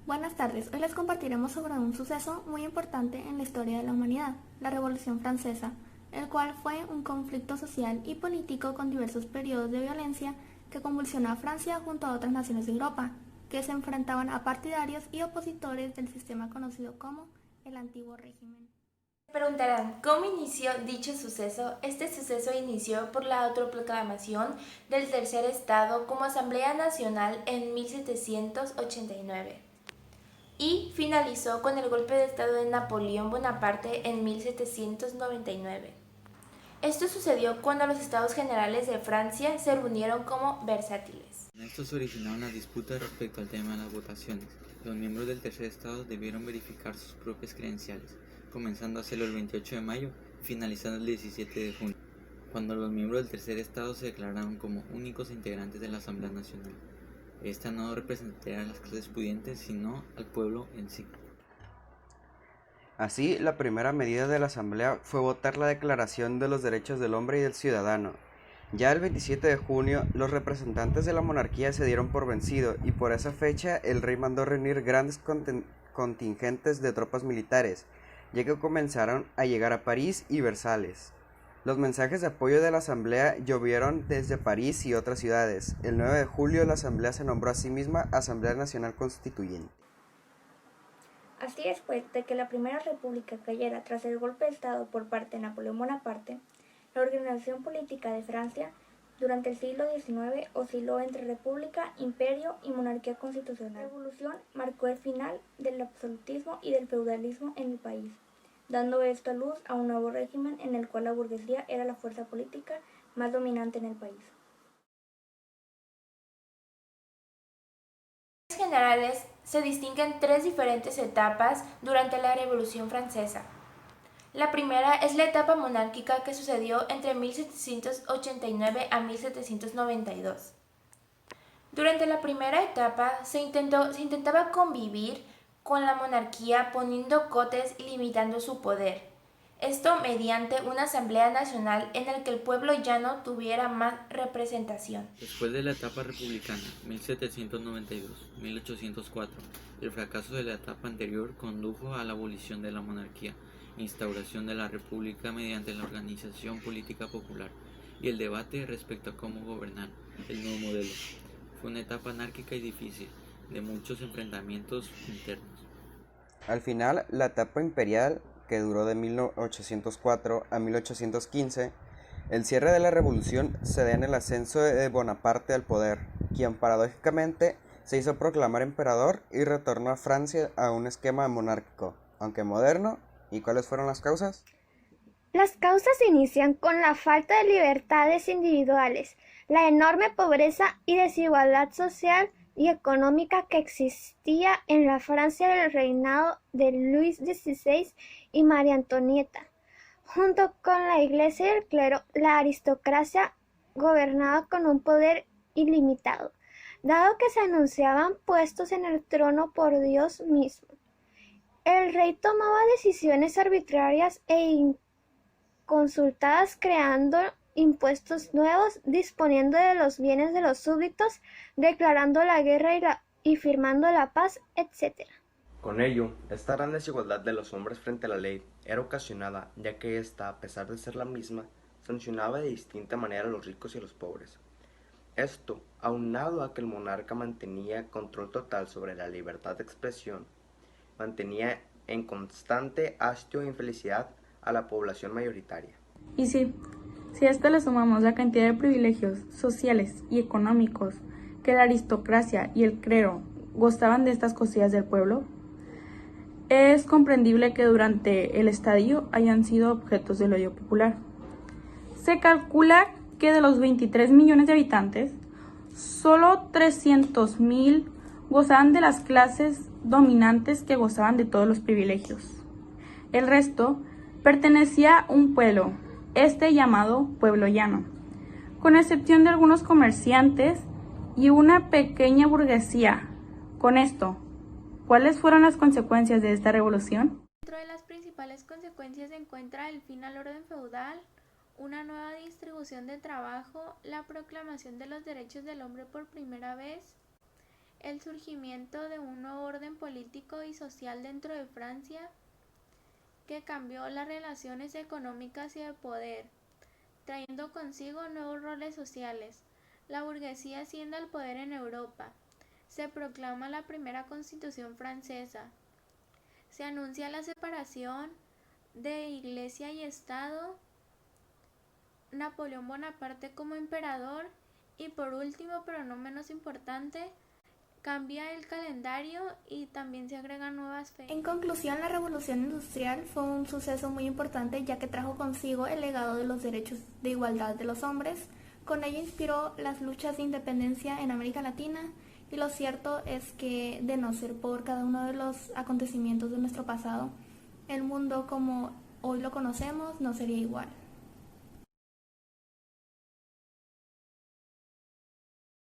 Buenas tardes, hoy les compartiremos sobre un suceso muy importante en la historia de la humanidad, la Revolución Francesa, el cual fue un conflicto social y político con diversos periodos de violencia que convulsionó a Francia junto a otras naciones de Europa, que se enfrentaban a partidarios y opositores del sistema conocido como el Antiguo Régimen. Preguntarán, ¿cómo inició dicho suceso? Este suceso inició por la autoproclamación del Tercer Estado como Asamblea Nacional en 1789 y finalizó con el golpe de Estado de Napoleón Bonaparte en 1799. Esto sucedió cuando los Estados Generales de Francia se reunieron como versátiles. Esto se originaron las disputas respecto al tema de las votaciones. Los miembros del Tercer Estado debieron verificar sus propias credenciales, comenzando a hacerlo el 28 de mayo y finalizando el 17 de junio, cuando los miembros del Tercer Estado se declararon como únicos integrantes de la Asamblea Nacional. Esta no representaría a las clases pudientes, sino al pueblo en sí. Así, la primera medida de la Asamblea fue votar la Declaración de los Derechos del Hombre y del Ciudadano. Ya el 27 de junio, los representantes de la monarquía se dieron por vencido y por esa fecha el rey mandó reunir grandes contingentes de tropas militares, ya que comenzaron a llegar a París y Versalles. Los mensajes de apoyo de la Asamblea llovieron desde París y otras ciudades. El 9 de julio la Asamblea se nombró a sí misma Asamblea Nacional Constituyente. Así, después de que la Primera República cayera tras el golpe de Estado por parte de Napoleón Bonaparte, la organización política de Francia durante el siglo XIX osciló entre república, imperio y monarquía constitucional. La revolución marcó el final del absolutismo y del feudalismo en el país, dando esto a luz a un nuevo régimen en el cual la burguesía era la fuerza política más dominante en el país. En generales, se distinguen tres diferentes etapas durante la Revolución Francesa. La primera es la etapa monárquica que sucedió entre 1789 a 1792. Durante la primera etapa se intentaba convivir con la monarquía poniendo cotes y limitando su poder. Esto mediante una asamblea nacional en la que el pueblo llano tuviera más representación. Después de la etapa republicana, 1792-1804, el fracaso de la etapa anterior condujo a la abolición de la monarquía, instauración de la república mediante la organización política popular y el debate respecto a cómo gobernar el nuevo modelo. Fue una etapa anárquica y difícil, de muchos enfrentamientos internos. Al final, la etapa imperial, que duró de 1804 a 1815, el cierre de la revolución se da en el ascenso de Bonaparte al poder, quien paradójicamente se hizo proclamar emperador y retornó a Francia a un esquema monárquico, aunque moderno. ¿Y cuáles fueron las causas? Las causas inician con la falta de libertades individuales, la enorme pobreza y desigualdad social y económica que existía en la Francia del reinado de Luis XVI y María Antonieta. Junto con la Iglesia y el clero, la aristocracia gobernaba con un poder ilimitado, dado que se anunciaban puestos en el trono por Dios mismo. El rey tomaba decisiones arbitrarias e consultadas, creando impuestos nuevos, disponiendo de los bienes de los súbditos, declarando la guerra y firmando la paz, etc. Con ello, esta gran desigualdad de los hombres frente a la ley era ocasionada, ya que ésta, a pesar de ser la misma, sancionaba de distinta manera a los ricos y a los pobres. Esto, aunado a que el monarca mantenía control total sobre la libertad de expresión, mantenía en constante hastio e infelicidad a la población mayoritaria. Y sí, si a esto le sumamos la cantidad de privilegios sociales y económicos que la aristocracia y el clero gozaban de estas cosillas del pueblo, es comprendible que durante el estadio hayan sido objetos del odio popular. Se calcula que de los 23 millones de habitantes, solo 300.000 gozaban de las clases dominantes que gozaban de todos los privilegios. El resto pertenecía a un pueblo, llamado pueblo llano, con excepción de algunos comerciantes y una pequeña burguesía. Con esto, ¿cuáles fueron las consecuencias de esta revolución? Dentro de las principales consecuencias se encuentra el fin al orden feudal, una nueva distribución de trabajo, la proclamación de los derechos del hombre por primera vez, el surgimiento de un nuevo orden político y social dentro de Francia que cambió las relaciones económicas y de poder, trayendo consigo nuevos roles sociales. La burguesía asciende al poder en Europa. Se proclama la primera Constitución francesa. Se anuncia la separación de Iglesia y Estado. Napoleón Bonaparte como emperador. Y por último, pero no menos importante, cambia el calendario y también se agregan nuevas fechas. En conclusión, la Revolución Industrial fue un suceso muy importante ya que trajo consigo el legado de los derechos de igualdad de los hombres. Con ello inspiró las luchas de independencia en América Latina y lo cierto es que, de no ser por cada uno de los acontecimientos de nuestro pasado, el mundo como hoy lo conocemos no sería igual.